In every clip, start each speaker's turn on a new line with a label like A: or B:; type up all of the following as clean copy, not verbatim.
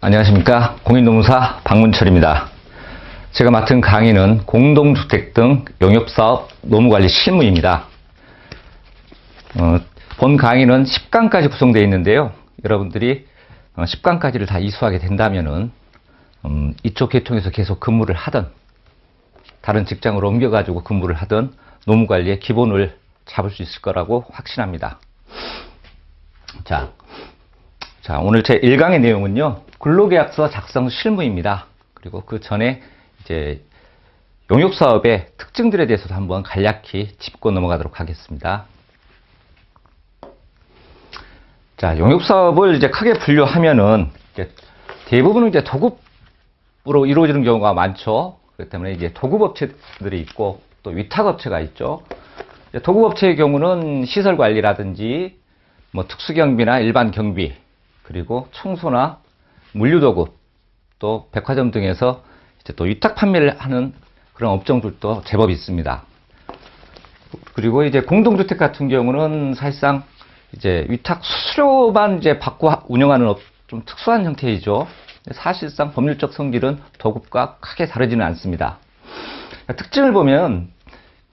A: 안녕하십니까. 공인노무사 박문철입니다. 제가 맡은 강의는 공동주택 등 용역사업 노무관리 실무입니다. 본 강의는 10강까지 구성되어 있는데요. 여러분들이 10강까지를 다 이수하게 된다면은 이쪽 계통에서 계속 근무를 하든 다른 직장으로 옮겨가지고 근무를 하든 노무관리의 기본을 잡을 수 있을 거라고 확신합니다. 자, 오늘 제 1강의 내용은요, 근로계약서 작성 실무입니다. 그리고 그 전에 이제 용역사업의 특징들에 대해서도 한번 간략히 짚고 넘어가도록 하겠습니다. 자, 용역사업을 이제 크게 분류하면은 이제 대부분은 이제 도급으로 이루어지는 경우가 많죠. 그렇기 때문에 이제 도급업체들이 있고 또 위탁업체가 있죠. 도급업체의 경우는 시설관리라든지 뭐 특수경비나 일반 경비, 그리고 청소나 물류도급, 또 백화점 등에서 이제 또 위탁 판매를 하는 그런 업종들도 제법 있습니다. 그리고 이제 공동주택 같은 경우는 사실상 이제 위탁 수수료만 이제 받고 운영하는 좀 특수한 형태이죠. 사실상 법률적 성질은 도급과 크게 다르지는 않습니다. 특징을 보면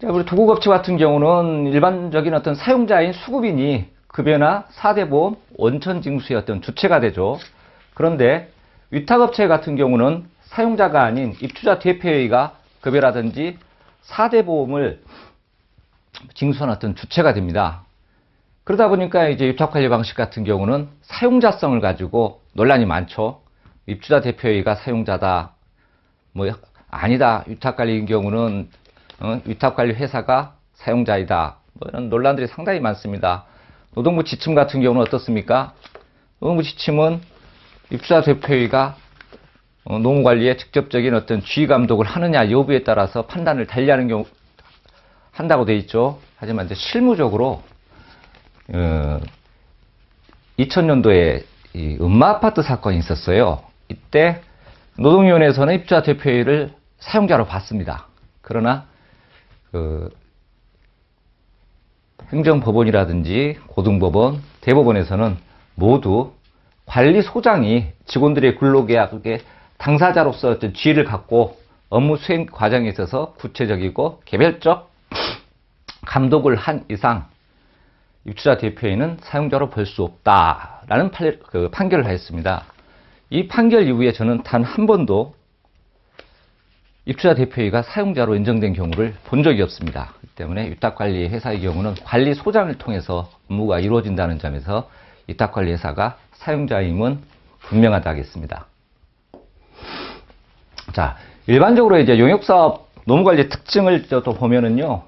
A: 우리 도급업체 같은 경우는 일반적인 어떤 사용자인 수급인이 급여나 4대 보험, 원천징수의 어떤 주체가 되죠. 그런데 위탁업체 같은 경우는 사용자가 아닌 입주자 대표회의가 급여라든지 4대 보험을 징수하는 어떤 주체가 됩니다. 그러다 보니까 이제 위탁관리 방식 같은 경우는 사용자성을 가지고 논란이 많죠. 입주자 대표회의가 사용자다, 뭐 아니다, 위탁관리인 경우는 위탁관리 회사가 사용자이다, 뭐 이런 논란들이 상당히 많습니다. 노동부 지침 같은 경우는 어떻습니까? 노동부 지침은 입주자 대표회의가 노무관리에 직접적인 어떤 지휘 감독을 하느냐 여부에 따라서 판단을 달리하는 경우 한다고 돼 있죠. 하지만 이제 실무적으로 2000년도에 이 음마아파트 사건이 있었어요. 이때 노동위원회에서는 입주자 대표회의를 사용자로 봤습니다. 그러나 행정법원이라든지 고등법원, 대법원에서는 모두 관리소장이 직원들의 근로계약의 당사자로서 어떤 지위를 갖고 업무 수행 과정에 있어서 구체적이고 개별적 감독을 한 이상 입주자 대표회의는 사용자로 볼 수 없다라는 판결을 하였습니다. 이 판결 이후에 저는 단 한 번도 입주자 대표회의가 사용자로 인정된 경우를 본 적이 없습니다. 그렇기 때문에 위탁관리 회사의 경우는 관리소장을 통해서 업무가 이루어진다는 점에서 위탁관리 회사가 사용자임은 분명하다 하겠습니다. 자, 일반적으로 이제 용역사업 노무관리 특징을 또 보면은요,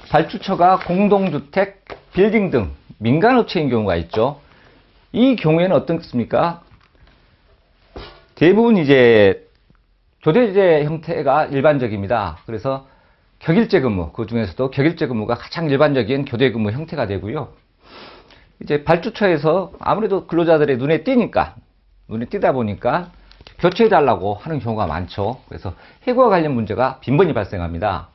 A: 발주처가 공동주택, 빌딩 등 민간업체인 경우가 있죠. 이 경우에는 어떻습니까? 대부분 이제 교대제 형태가 일반적입니다. 그래서 격일제 근무, 그 중에서도 격일제 근무가 가장 일반적인 교대 근무 형태가 되고요. 이제 발주처에서 아무래도 근로자들의 눈에 띄다 보니까 교체해달라고 하는 경우가 많죠. 그래서 해고와 관련 문제가 빈번히 발생합니다.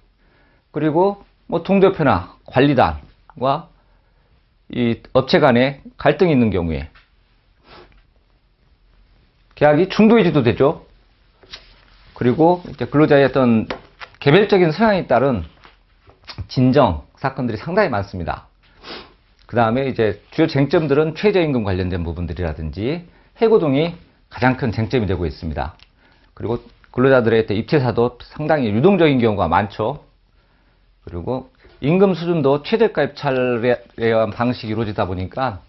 A: 그리고 뭐 동대표나 관리단과 이 업체 간에 갈등이 있는 경우에 계약이 중도해지도 되죠. 그리고 이제 근로자의 어떤 개별적인 성향에 따른 진정 사건들이 상당히 많습니다. 그 다음에 이제 주요 쟁점들은 최저임금 관련된 부분들이라든지 해고 등이 가장 큰 쟁점이 되고 있습니다. 그리고 근로자들의 입퇴사도 상당히 유동적인 경우가 많죠. 그리고 임금 수준도 최저가 입찰에 의한 방식이 이루어지다 보니까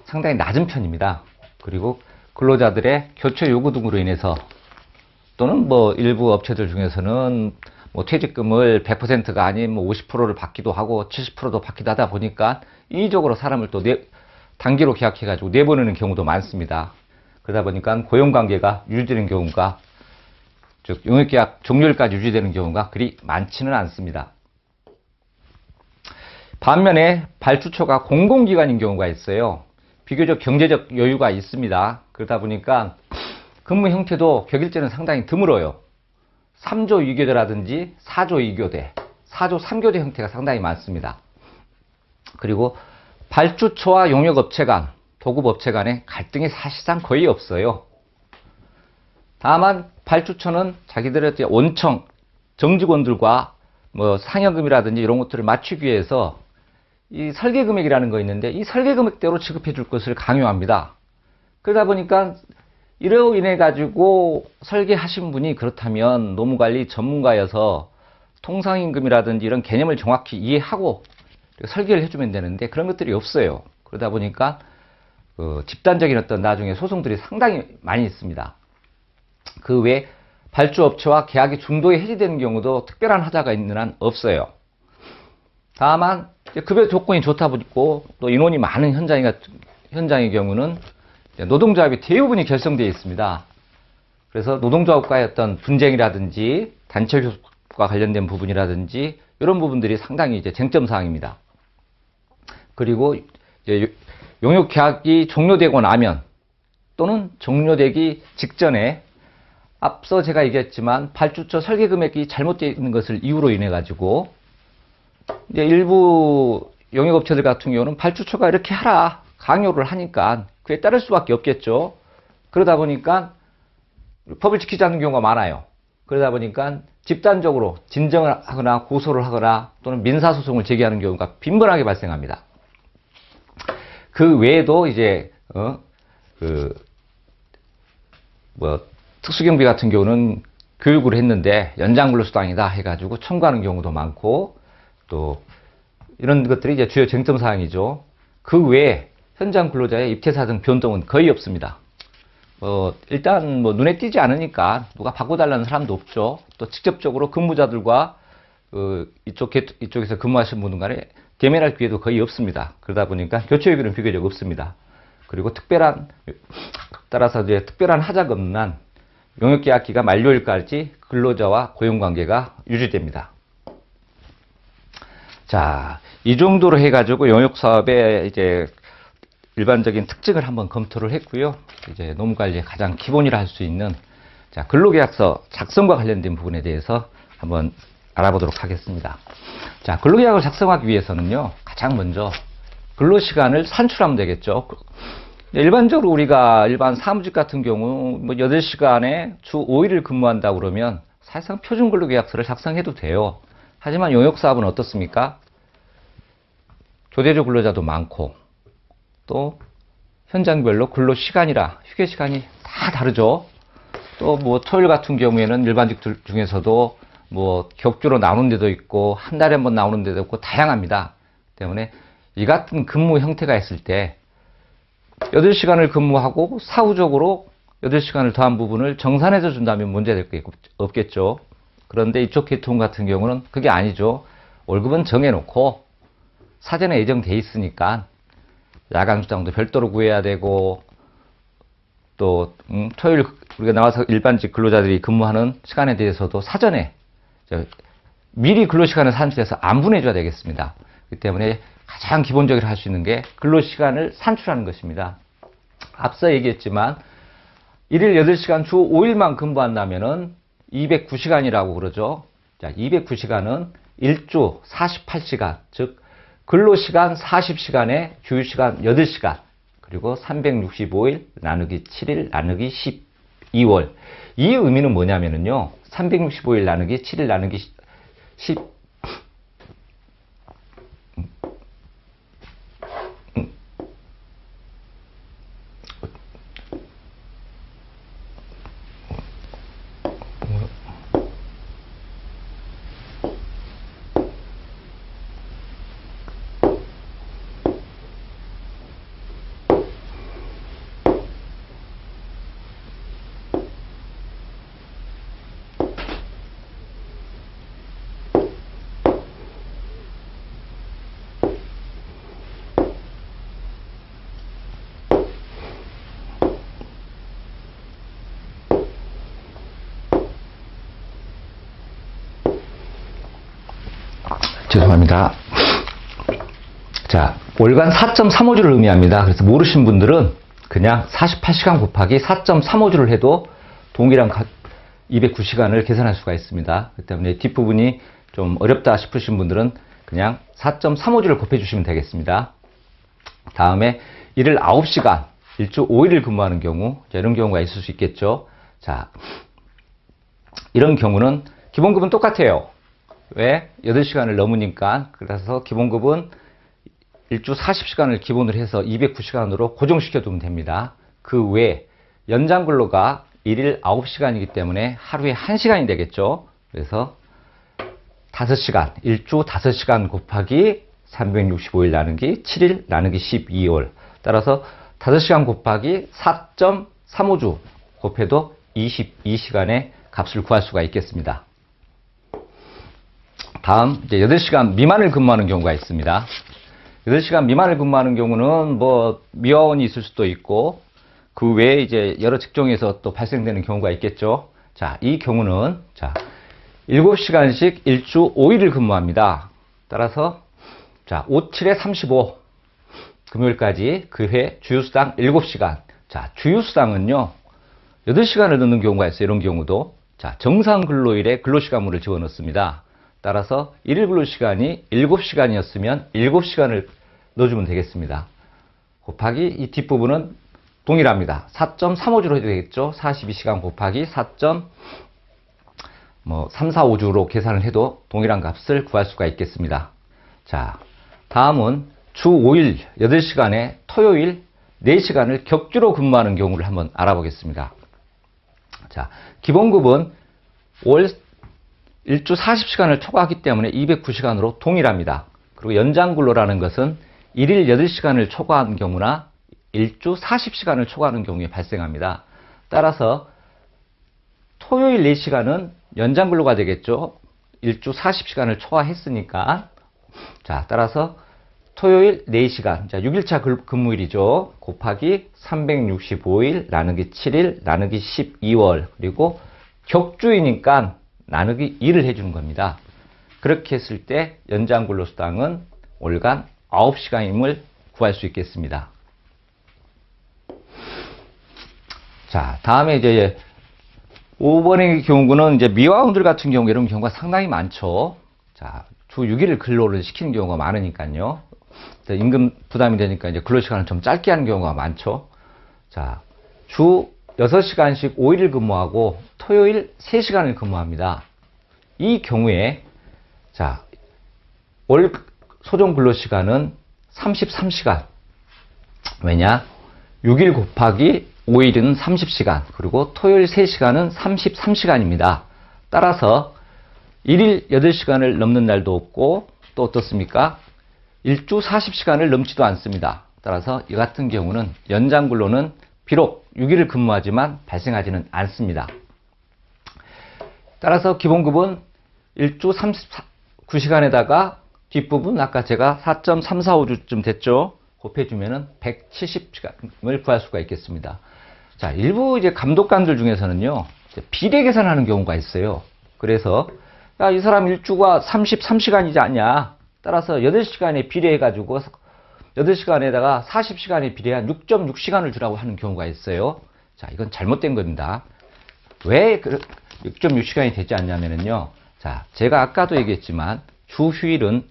A: 상당히 낮은 편입니다. 그리고 근로자들의 교체 요구 등으로 인해서 또는 뭐 일부 업체들 중에서는 뭐 퇴직금을 100%가 아닌 뭐 50%를 받기도 하고 70%도 받기도 하다 보니까 인위적으로 사람을 또 단기로 계약해가지고 내보내는 경우도 많습니다. 그러다 보니까 고용관계가 유지되는 경우가, 즉 용역계약 종료일까지 유지되는 경우가 그리 많지는 않습니다. 반면에 발주처가 공공기관인 경우가 있어요. 비교적 경제적 여유가 있습니다. 그러다 보니까 근무 형태도 격일제는 상당히 드물어요. 3조 2교대라든지 4조 2교대, 4조 3교대 형태가 상당히 많습니다. 그리고 발주처와 용역업체 간, 도급업체 간의 갈등이 사실상 거의 없어요. 다만 발주처는 자기들의 원청 정직원들과 뭐 상여금이라든지 이런 것들을 맞추기 위해서 이 설계 금액이라는 거 있는데 이 설계 금액대로 지급해 줄 것을 강요합니다. 그러다 보니까 이로 인해 가지고 설계하신 분이 그렇다면 노무관리 전문가여서 통상임금이라든지 이런 개념을 정확히 이해하고 설계를 해주면 되는데 그런 것들이 없어요. 그러다 보니까 집단적인 어떤 나중에 소송들이 상당히 많이 있습니다. 그 외에 발주업체와 계약이 중도에 해지되는 경우도 특별한 하자가 있는 한 없어요. 다만 급여 조건이 좋다 보고 또 인원이 많은 현장의 경우는 노동조합이 대부분이 결성되어 있습니다. 그래서 노동조합과의 어떤 분쟁이라든지 단체 교섭과 관련된 부분이라든지 이런 부분들이 상당히 이제 쟁점 사항입니다. 그리고 이제 용역 계약이 종료되고 나면 또는 종료되기 직전에 앞서 제가 얘기했지만 발주처 설계 금액이 잘못되어 있는 것을 이유로 인해 가지고 이제 일부 용역업체들 같은 경우는 발주처가 이렇게 하라 강요를 하니까 그에 따를 수밖에 없겠죠. 그러다 보니까 법을 지키지 않는 경우가 많아요. 그러다 보니까 집단적으로 진정을 하거나 고소를 하거나 또는 민사소송을 제기하는 경우가 빈번하게 발생합니다. 그 외에도 이제 특수경비 같은 경우는 교육을 했는데 연장근로수당이다 해가지고 청구하는 경우도 많고 또 이런 것들이 이제 주요 쟁점 사항이죠. 그 외에 현장 근로자의 입퇴사 등 변동은 거의 없습니다. 일단 눈에 띄지 않으니까 누가 바꿔달라는 사람도 없죠. 또 직접적으로 근무자들과 이쪽에서 근무하시는 분들 간에 대면할 기회도 거의 없습니다. 그러다 보니까 교체휴교는 비교적 없습니다. 그리고 따라서 이제 특별한 하자가 없는 한 용역계약기가 만료일까지 근로자와 고용관계가 유지됩니다. 자, 이 정도로 해가지고 용역사업의 이제 일반적인 특징을 한번 검토를 했고요. 이제 노무관리의 가장 기본이라 할 수 있는 근로계약서 작성과 관련된 부분에 대해서 한번 알아보도록 하겠습니다. 자, 근로계약을 작성하기 위해서는요, 가장 먼저 근로시간을 산출하면 되겠죠. 일반적으로 우리가 일반 사무직 같은 경우 8시간에 주 5일을 근무한다 그러면 사실상 표준 근로계약서를 작성해도 돼요. 하지만 용역사업은 어떻습니까? 교대조 근로자도 많고 또 현장별로 근로시간이라 휴게시간이 다 다르죠. 또 토요일 같은 경우에는 일반직들 중에서도 격주로 나오는 데도 있고 한 달에 한 번 나오는 데도 있고 다양합니다. 때문에 이 같은 근무 형태가 있을 때 8시간을 근무하고 사후적으로 8시간을 더한 부분을 정산해서 준다면 문제될 게 없겠죠. 그런데 이쪽 계통 같은 경우는 그게 아니죠. 월급은 정해놓고 사전에 예정돼 있으니까 야간수당도 별도로 구해야 되고 또 토요일 우리가 나와서 일반직 근로자들이 근무하는 시간에 대해서도 사전에 미리 근로시간을 산출해서 안 보내줘야 되겠습니다. 그렇기 때문에 가장 기본적으로 할 수 있는 게 근로시간을 산출하는 것입니다. 앞서 얘기했지만 1일 8시간 주 5일만 근무한다면은 209시간이라고 그러죠. 자, 209시간은 1주 48시간, 즉 근로시간 40시간에 휴식시간 8시간, 그리고 365일 나누기 7일 나누기 12월. 이 의미는 뭐냐면요. 365일 나누기 7일 나누기 10 죄송합니다. 자, 월간 4.35주를 의미합니다. 그래서 모르신 분들은 그냥 48시간 곱하기 4.35주를 해도 동일한 209시간을 계산할 수가 있습니다. 그렇기 때문에 뒷부분이 좀 어렵다 싶으신 분들은 그냥 4.35주를 곱해주시면 되겠습니다. 다음에 일을 9시간, 일주 5일을 근무하는 경우, 이런 경우가 있을 수 있겠죠. 자, 이런 경우는 기본급은 똑같아요. 왜? 8시간을 넘으니까. 그래서 기본급은 일주 40시간을 기본으로 해서 209시간으로 고정시켜 두면 됩니다. 그 외에 연장 근로가 일일 9시간이기 때문에 하루에 1시간이 되겠죠. 그래서 5시간, 일주 5시간 곱하기 365일 나누기 7일 나누기 12월. 따라서 5시간 곱하기 4.35주 곱해도 22시간의 값을 구할 수가 있겠습니다. 다음, 이제 8시간 미만을 근무하는 경우가 있습니다. 8시간 미만을 근무하는 경우는 뭐 미화원이 있을 수도 있고 그 외에 이제 여러 직종에서 또 발생되는 경우가 있겠죠. 자, 이 경우는 자, 7시간씩 일주 5일을 근무합니다. 따라서 자, 5, 7에 35 금요일까지 그 회 주휴수당 7시간. 자, 주휴수당은요 8시간을 넣는 경우가 있어요. 이런 경우도 자, 정상 근로일에 근로시간물을 집어넣습니다. 따라서 일일 근로시간이 7시간이었으면 7시간을 넣어주면 되겠습니다. 곱하기 이 뒷부분은 동일합니다. 4.35주로 해도 되겠죠. 42시간 곱하기 4.345주로 계산을 해도 동일한 값을 구할 수가 있겠습니다. 자, 다음은 주 5일 8시간에 토요일 4시간을 격주로 근무하는 경우를 한번 알아보겠습니다. 자, 기본급은 월 일주 40시간을 초과하기 때문에 209시간으로 동일합니다. 그리고 연장근로라는 것은 일일 8시간을 초과한 경우나 일주 40시간을 초과하는 경우에 발생합니다. 따라서 토요일 4시간은 연장근로가 되겠죠. 일주 40시간을 초과했으니까. 자, 따라서 토요일 4시간, 자, 6일차 근무일이죠. 곱하기 365일 나누기 7일 나누기 12월 그리고 격주이니까 나누기 2를 해주는 겁니다. 그렇게 했을 때 연장근로수당은 월간 9시간임을 구할 수 있겠습니다. 자, 다음에 이제 5번의 경우는 이제 미화원들 같은 경우 이런 경우가 상당히 많죠. 자, 주 6일을 근로를 시키는 경우가 많으니까요. 임금 부담이 되니까 이제 근로시간을 좀 짧게 하는 경우가 많죠. 자, 주 6시간씩 5일을 근무하고 토요일 3시간을 근무합니다. 이 경우에 자, 월 소정 근로시간은 33시간. 왜냐? 6일 곱하기 5일은 30시간, 그리고 토요일 3시간은 33시간입니다. 따라서 1일 8시간을 넘는 날도 없고 또 어떻습니까? 일주 40시간을 넘지도 않습니다. 따라서 이 같은 경우는 연장근로는 비록 6일을 근무하지만 발생하지는 않습니다. 따라서 기본급은 일주 39시간에다가 뒷부분 아까 제가 4.345주쯤 됐죠. 곱해주면은 170시간을 구할 수가 있겠습니다. 자, 일부 이제 감독관들 중에서는요, 비례 계산하는 경우가 있어요. 그래서, 야, 이 사람 일주가 33시간이지 않냐. 따라서 8시간에 비례해가지고, 8시간에다가 40시간에 비례한 6.6시간을 주라고 하는 경우가 있어요. 자, 이건 잘못된 겁니다. 왜 6.6시간이 되지 않냐면요. 자, 제가 아까도 얘기했지만, 주 휴일은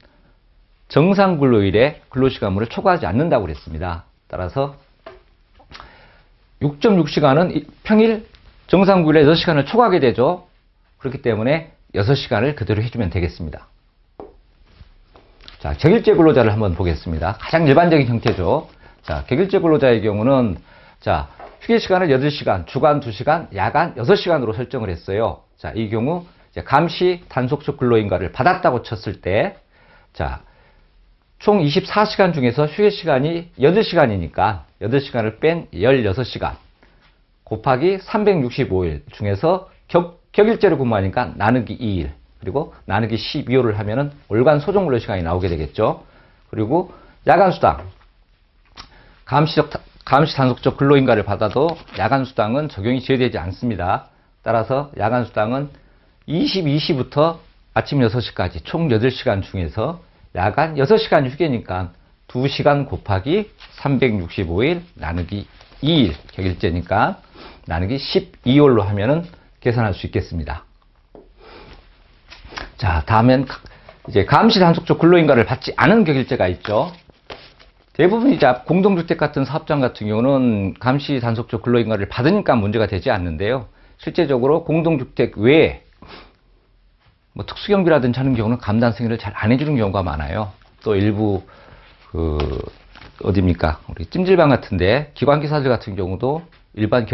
A: 정상 근로일에 근로시간물을 초과하지 않는다고 그랬습니다. 따라서 6.6시간은 평일 정상 근로일에 6시간을 초과하게 되죠. 그렇기 때문에 6시간을 그대로 해주면 되겠습니다. 자, 격일제 근로자를 한번 보겠습니다. 가장 일반적인 형태죠. 자, 격일제 근로자의 경우는 자, 휴게 시간을 8시간, 주간 2시간, 야간 6시간으로 설정을 했어요. 자, 이 경우 이제 감시 단속적 근로인가를 받았다고 쳤을 때 자, 총 24시간 중에서 휴게 시간이 8시간이니까 8시간을 뺀 16시간 곱하기 365일 중에서 격일제로 근무하니까 나누기 2일 그리고 나누기 12호를 하면은 월간 소정 근로 시간이 나오게 되겠죠. 그리고 야간 수당 감시 단속적 근로인가를 받아도 야간 수당은 적용이 제외되지 않습니다. 따라서 야간 수당은 22시부터 아침 6시까지 총 8시간 중에서 야간 6시간 휴게니까 2시간 곱하기 365일 나누기 2일 격일제니까 나누기 12월로 하면은 계산할 수 있겠습니다. 자, 다음엔 이제 감시 단속적 근로인가를 받지 않은 격일제가 있죠. 대부분 이제 공동주택 같은 사업장 같은 경우는 감시 단속적 근로인가를 받으니까 문제가 되지 않는데요. 실제적으로 공동주택 외에 뭐 특수경비라든지 하는 경우는 감단 승인을 잘 안 해주는 경우가 많아요. 또 일부 어디입니까? 우리 찜질방 같은데 기관기사들 같은 경우도 일반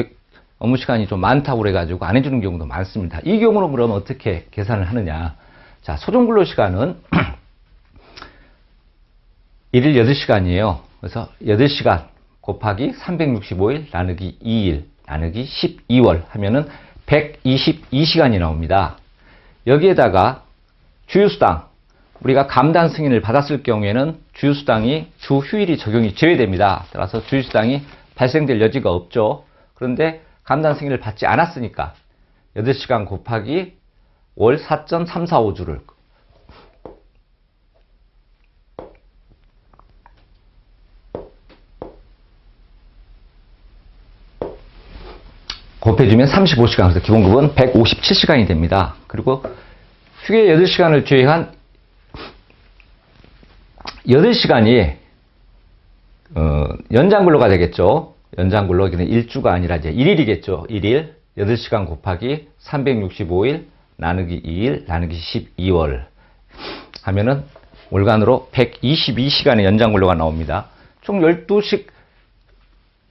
A: 업무 시간이 좀 많다고 그래가지고 안 해주는 경우도 많습니다. 이 경우는 그러면 어떻게 계산을 하느냐? 자, 소정근로시간은 일일 8시간이에요. 그래서 8시간 곱하기 365일 나누기 2일 나누기 12월 하면은 122시간이 나옵니다. 여기에다가 주휴수당, 우리가 감단 승인을 받았을 경우에는 주휴수당이 주휴일이 적용이 제외됩니다. 따라서 주휴수당이 발생될 여지가 없죠. 그런데 감단 승인을 받지 않았으니까 8시간 곱하기 월 4.345주를 곱해주면 35시간, 그래서 기본급은 157시간이 됩니다. 그리고 휴게 8시간을 제외한 8시간이 연장근로가 되겠죠. 연장근로, 여기는 일주가 아니라 이제 1일이겠죠. 1일 8시간 곱하기 365일 나누기 2일 나누기 12월 하면은 월간으로 122시간의 연장근로가 나옵니다. 총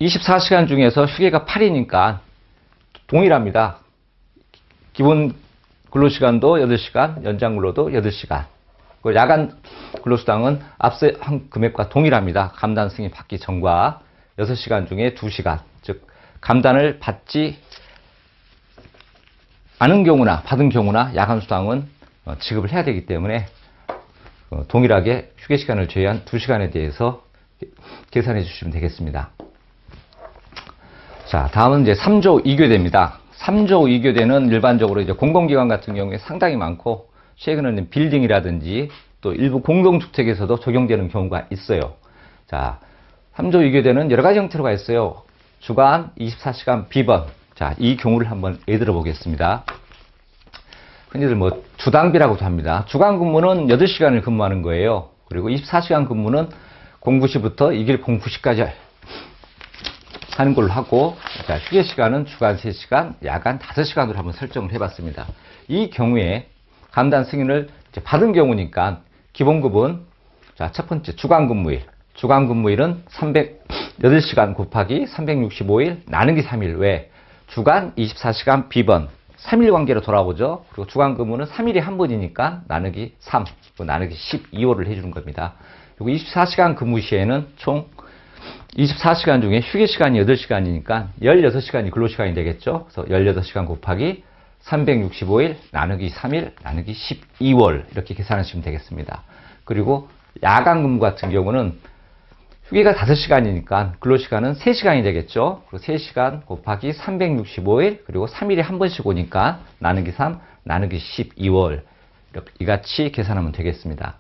A: 24시간 중에서 휴게가 8이니까 동일합니다. 기본 근로시간도 8시간, 연장근로도 8시간. 야간 근로수당은 앞서 한 금액과 동일합니다. 감단 승인 받기 전과 6시간 중에 2시간, 즉 감단을 받지 않은 경우나 받은 경우나 야간 수당은 지급을 해야 되기 때문에 동일하게 휴게시간을 제외한 2시간에 대해서 계산해 주시면 되겠습니다. 자, 다음은 이제 3조 2교대입니다. 3조 2교대는 일반적으로 이제 공공기관 같은 경우에 상당히 많고, 최근에는 빌딩이라든지 또 일부 공동주택에서도 적용되는 경우가 있어요. 자, 3조 2교대는 여러 가지 형태로가 있어요. 주간 24시간 비번. 자, 이 경우를 한번 예들어 보겠습니다. 흔히들 뭐 주당비라고도 합니다. 주간 근무는 8시간을 근무하는 거예요. 그리고 24시간 근무는 공부시부터 2길 공부시까지 하는 걸로 하고, 자, 휴게 시간은 주간 3시간, 야간 5시간으로 한번 설정을 해봤습니다. 이 경우에 감단 승인을 받은 경우니까 기본급은, 자, 첫 번째 주간 근무일. 주간 근무일은 8시간 곱하기 365일 나누기 3일 외 주간 24시간 비번 3일 관계로 돌아오죠. 그리고 주간 근무는 3일에 한 번이니까 나누기 3, 나누기 12월을 해주는 겁니다. 그리고 24시간 근무 시에는 총 24시간 중에 휴게 시간이 8시간이니까 16시간이 근로시간이 되겠죠. 그래서 18시간 곱하기 365일 나누기 3일 나누기 12월 이렇게 계산하시면 되겠습니다. 그리고 야간 근무 같은 경우는 휴게가 5시간이니까 근로시간은 3시간이 되겠죠. 그리고 3시간 곱하기 365일 그리고 3일에 한 번씩 오니까 나누기 3 나누기 12월 이렇게 이같이 계산하면 되겠습니다.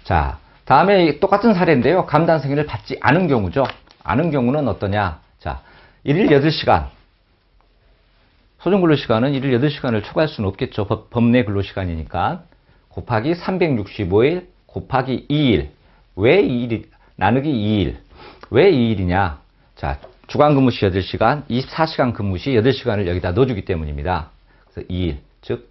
A: 자, 다음에 똑같은 사례인데요. 감단 승인을 받지 않은 경우죠. 않은 경우는 어떠냐. 자, 1일 8시간. 소정근로시간은 1일 8시간을 초과할 수는 없겠죠. 법내 근로시간이니까. 곱하기 365일 곱하기 2일. 왜 2일? 나누기 2일. 왜 2일이냐. 자, 주간 근무 시 8시간, 24시간 근무 시 8시간을 여기다 넣어주기 때문입니다. 그래서 2일. 즉,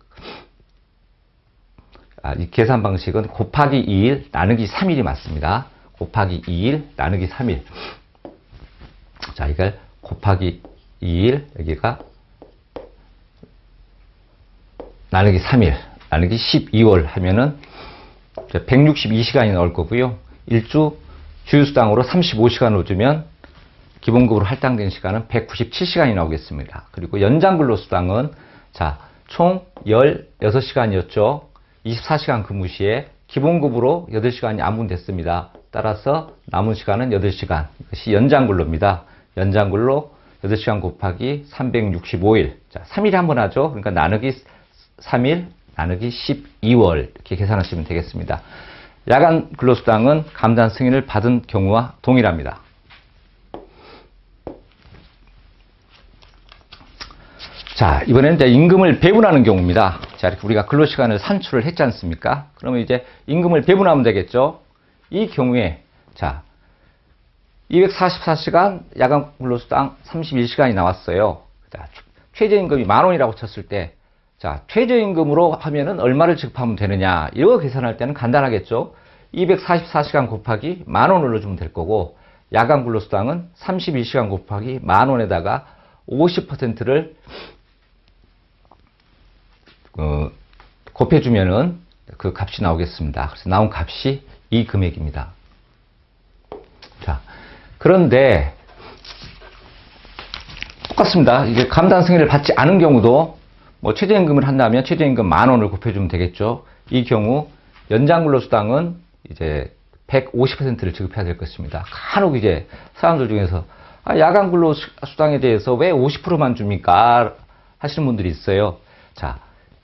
A: 이 계산 방식은 곱하기 2일 나누기 3일이 맞습니다. 곱하기 2일 나누기 3일. 자, 이걸 곱하기 2일 여기가 나누기 3일 나누기 12월 하면은 162시간이 나올 거고요. 일주 주휴수당으로 35시간을 주면 기본급으로 할당된 시간은 197시간이 나오겠습니다. 그리고 연장근로수당은 자, 총 16시간이었죠. 24시간 근무 시에 기본급으로 8시간이 안분됐습니다. 따라서 남은 시간은 8시간. 이것이 연장근로입니다. 연장근로 8시간 곱하기 365일. 자, 3일에 한 번 하죠. 그러니까 나누기 3일, 나누기 12월. 이렇게 계산하시면 되겠습니다. 야간 근로수당은 감단 승인을 받은 경우와 동일합니다. 자, 이번에는 이제 임금을 배분하는 경우입니다. 자, 이렇게 우리가 근로시간을 산출을 했지 않습니까? 그러면 이제 임금을 배분하면 되겠죠? 이 경우에, 자, 244시간 야간 근로수당 31시간이 나왔어요. 자, 최저임금이 10,000원이라고 쳤을 때, 자, 최저임금으로 하면은 얼마를 지급하면 되느냐. 이거 계산할 때는 간단하겠죠. 244시간 곱하기 10,000원을 주면 될 거고, 야간 근로수당은 32시간 곱하기 10,000원에다가 50%를 곱해주면은 그 값이 나오겠습니다. 그래서 나온 값이 이 금액입니다. 자, 그런데 똑같습니다. 이게 감단 승인을 받지 않은 경우도 뭐 최저임금을 한다면 최저임금 10,000원을 곱해주면 되겠죠. 이 경우 연장 근로수당은 이제 150%를 지급해야 될 것입니다. 간혹 이제 사람들 중에서 야간 근로수당에 대해서 왜 50%만 줍니까? 하시는 분들이 있어요. 자,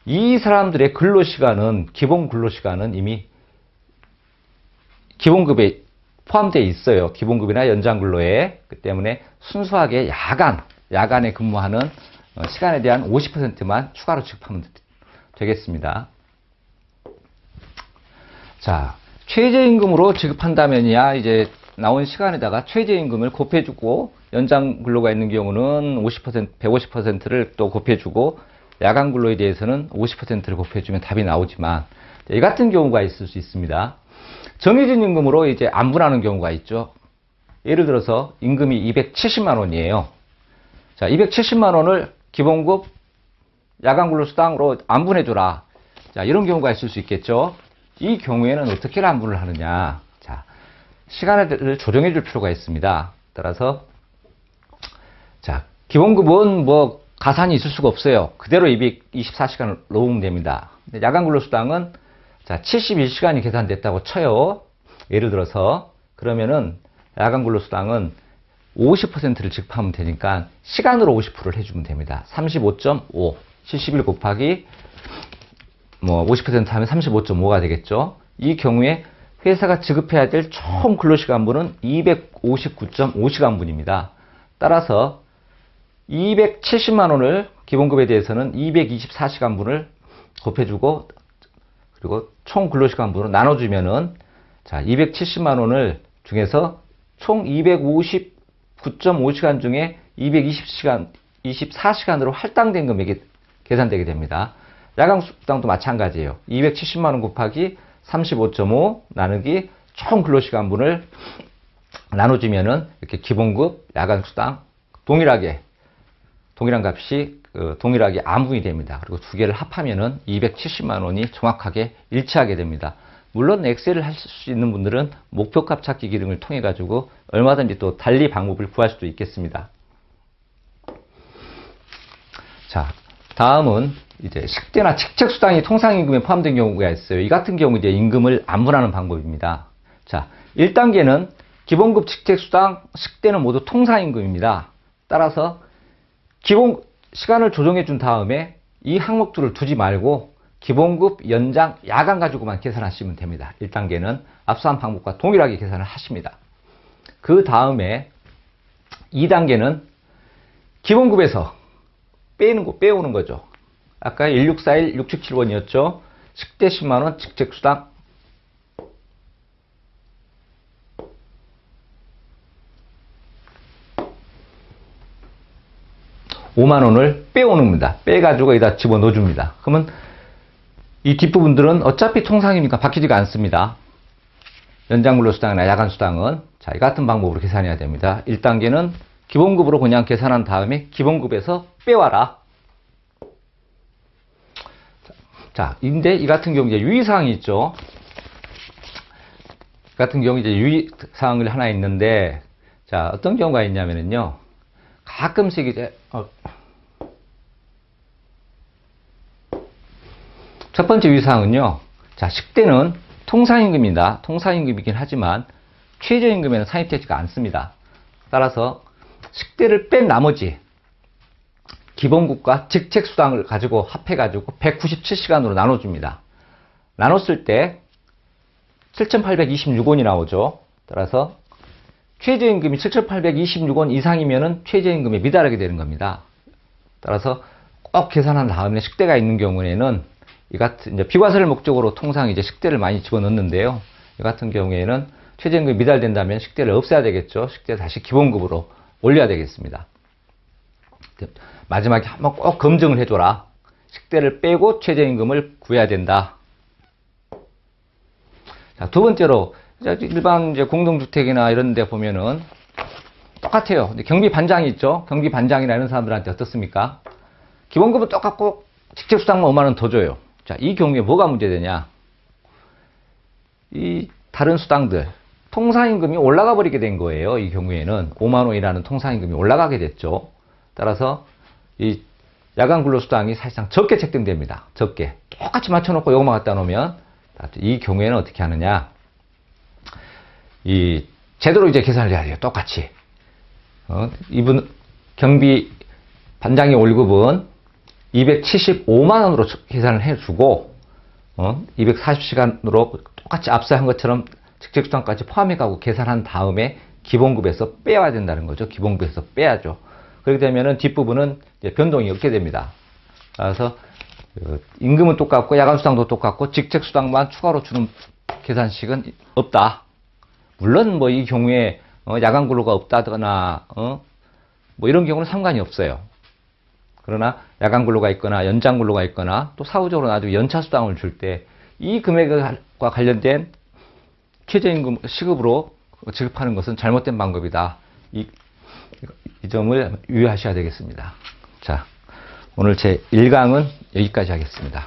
A: 이 사람들의 근로시간은, 기본 근로시간은 이미 기본급에 포함되어 있어요. 기본급이나 연장 근로에. 그 때문에 순수하게 야간에 근무하는 시간에 대한 50%만 추가로 지급하면 되겠습니다. 자, 최저임금으로 지급한다면이야 이제 나온 시간에다가 최저임금을 곱해주고 연장 근로가 있는 경우는 150%를 또 곱해주고 야간 근로에 대해서는 50%를 곱해주면 답이 나오지만 이 같은 경우가 있을 수 있습니다. 정해진 임금으로 이제 안분하는 경우가 있죠. 예를 들어서 임금이 270만 원이에요. 자, 270만 원을 기본급 야간 근로수당으로 안분해줘라. 자, 이런 경우가 있을 수 있겠죠. 이 경우에는 어떻게 안분을 하느냐. 자, 시간을 조정해 줄 필요가 있습니다. 따라서, 자, 기본급은 뭐 가산이 있을 수가 없어요. 그대로 224시간을 넣으면 됩니다. 근데 야간 근로수당은 자, 71시간이 계산됐다고 쳐요. 예를 들어서, 그러면은 야간 근로수당은 50%를 지급하면 되니까 시간으로 50%를 해주면 됩니다. 35.5, 71 곱하기 뭐 50% 하면 35.5가 되겠죠. 이 경우에 회사가 지급해야 될 총 근로시간분은 259.5시간분입니다. 따라서 270만 원을 기본급에 대해서는 224시간분을 곱해주고 그리고 총 근로시간분으로 나눠주면은 자, 270만 원을 중에서 총 259.5시간 중에 24시간으로 할당된 금액이 계산되게 됩니다. 야간 수당도 마찬가지예요. 270만 원 곱하기 35.5 나누기 총 근로시간분을 나눠주면은 이렇게 기본급, 야간 수당 동일한 값이 동일하게 안분이 됩니다. 그리고 두 개를 합하면은 270만 원이 정확하게 일치하게 됩니다. 물론 엑셀을 할 수 있는 분들은 목표값 찾기 기능을 통해 가지고 얼마든지 또 달리 방법을 구할 수도 있겠습니다. 자, 다음은 이제 식대나 직책수당이 통상임금에 포함된 경우가 있어요. 이 같은 경우 이제 임금을 안분하는 방법입니다. 자, 1단계는 기본급, 직책수당, 식대는 모두 통상임금입니다. 따라서 기본 시간을 조정해 준 다음에 이 항목들을 두지 말고 기본급, 연장, 야간 가지고만 계산하시면 됩니다. 1단계는 앞서한 방법과 동일하게 계산을 하십니다. 그 다음에 2단계는 기본급에서 빼오는 거죠. 아까 1641, 677원이었죠. 식대 10만원, 직책수당 5만원을 빼오는 겁니다. 빼가지고 여기다 집어넣어줍니다. 그러면 이 뒷부분들은 어차피 통상이니까 바뀌지가 않습니다. 연장근로수당이나 야간수당은 자, 이 같은 방법으로 계산해야 됩니다. 1단계는 기본급으로 그냥 계산한 다음에 기본급에서 빼와라. 자, 근데 이 같은 경우 이제 유의사항이 있죠. 이 같은 경우 이제 유의사항이 하나 있는데, 자, 어떤 경우가 있냐면요. 가끔씩 이제, 첫 번째 유의사항은요. 자, 식대는 통상임금입니다. 통상임금이긴 하지만 최저임금에는 산입되지가 않습니다. 따라서 식대를 뺀 나머지 기본급과 직책수당을 가지고 합해가지고 197시간으로 나눠줍니다. 나눴을 때 7,826원이 나오죠. 따라서 최저임금이 7,826원 이상이면은 최저임금에 미달하게 되는 겁니다. 따라서 꼭 계산한 다음에 식대가 있는 경우에는 이 같은 이제 비과세를 목적으로 통상 이제 식대를 많이 집어넣는데요. 이 같은 경우에는 최저임금이 미달된다면 식대를 없애야 되겠죠. 식대 다시 기본급으로 올려야 되겠습니다. 마지막에 한번 꼭 검증을 해줘라. 식대를 빼고 최저임금을 구해야 된다. 자, 두 번째로 일반 이제 공동주택이나 이런 데 보면은 똑같아요. 경비 반장이 있죠. 경비 반장이나 이런 사람들한테 어떻습니까? 기본급은 똑같고 직책수당만 5만 원 더 줘요. 자, 이 경우에 뭐가 문제되냐? 이 다른 수당들 통상임금이 올라가 버리게 된 거예요. 이 경우에는 5만 원이라는 통상임금이 올라가게 됐죠. 따라서 이 야간 근로수당이 사실상 적게 책정됩니다. 적게. 똑같이 맞춰놓고 요거만 갖다 놓으면 이 경우에는 어떻게 하느냐? 이 제대로 이제 계산을 해야 돼요. 똑같이. 이분 경비 반장의 월급은 275만 원으로 계산을 해주고 240시간으로 똑같이 앞서 한 것처럼 직책수당까지 포함해가고 계산한 다음에 기본급에서 빼야 된다는 거죠. 기본급에서 빼야죠. 그렇게 되면은 뒷부분은 이제 변동이 없게 됩니다. 그래서 임금은 똑같고 야간수당도 똑같고 직책수당만 추가로 주는 계산식은 없다. 물론 뭐 이 경우에 야간 근로가 없다거나 뭐 이런 경우는 상관이 없어요. 그러나 야간 근로가 있거나 연장 근로가 있거나 또 사후적으로 나중에 연차 수당을 줄 때 이 금액과 관련된 최저임금 시급으로 지급하는 것은 잘못된 방법이다. 이 점을 유의하셔야 되겠습니다. 자, 오늘 제 1강은 여기까지 하겠습니다.